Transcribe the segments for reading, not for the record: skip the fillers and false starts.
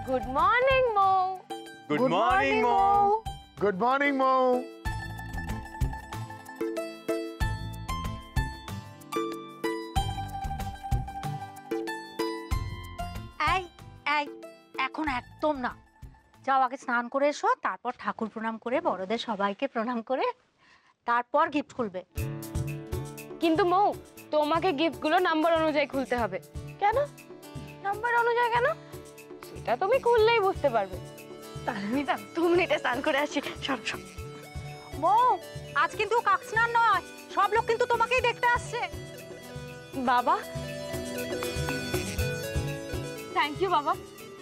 Good morning মৌ। Good morning মৌ। Good morning মৌ। এই এই এখন একদম না, যাও আগে স্নান করে এসো, তারপর ঠাকুর প্রণাম করে বড়দের সবাইকে প্রণাম করে তারপর গিফট খুলবে। কিন্তু মৌ, তোমাকে গিফটগুলো নাম্বার অনুযায়ী খুলতে হবে। কেন নাম্বার অনুযায়ী কেন? সেটা তুমি খুললেই বুঝতে পারবে। তাহলে আমি 2 মিনিটে স্নান করে আসি। সব সব মৌ, আজ কিন্তু কাক স্নান নয়, সব লোক কিন্তু তোমাকেই দেখতে আসছে। বাবা, থ্যাংক ইউ বাবা।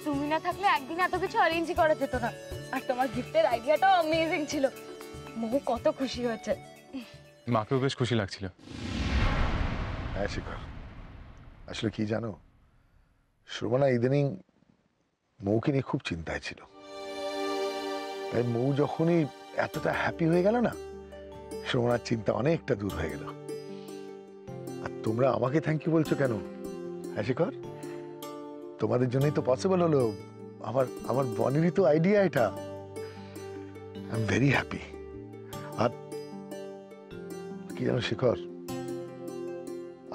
তুমি না থাকলে একদিন এত কিছু অ্যারেঞ্জ করা যেত না। আর তোমার গিফটের আইডিয়াটাও অ্যামেজিং ছিল। মৌ কত খুশি হয়েছে। মাকেও বেশ খুশি লাগছিল। হ্যাঁ শিখর, আসলে কি জানো, শ্রবণা ইদানিং মৌকে নিয়ে খুব চিন্তায় ছিল। তাই মৌ যখনই এতটা হ্যাপি হয়ে গেল না, শ্রবণার চিন্তা অনেকটা দূর হয়ে গেল। আর তোমরা আমাকে থ্যাংক ইউ বলছো কেন? হ্যাঁ শিখর, তোমাদের জন্যই তো পসিবল হলো। আমার বনেরই তো আইডিয়া এটা। I am very happy. আর কি জানো শিখর,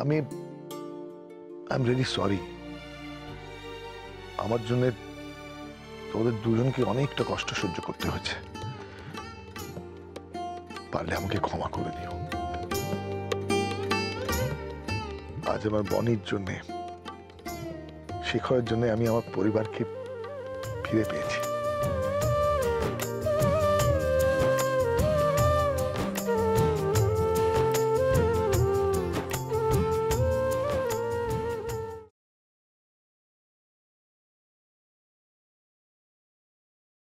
আমি রিয়েলি সরি। আমার জন্য তোদের দুজনকে অনেকটা কষ্ট সহ্য করতে হয়েছে। পারলে আমাকে ক্ষমা করে দিও। আজ আমার বনির জন্যে, শিখরের জন্য আমি আমার পরিবারকে ফিরে পেয়েছি।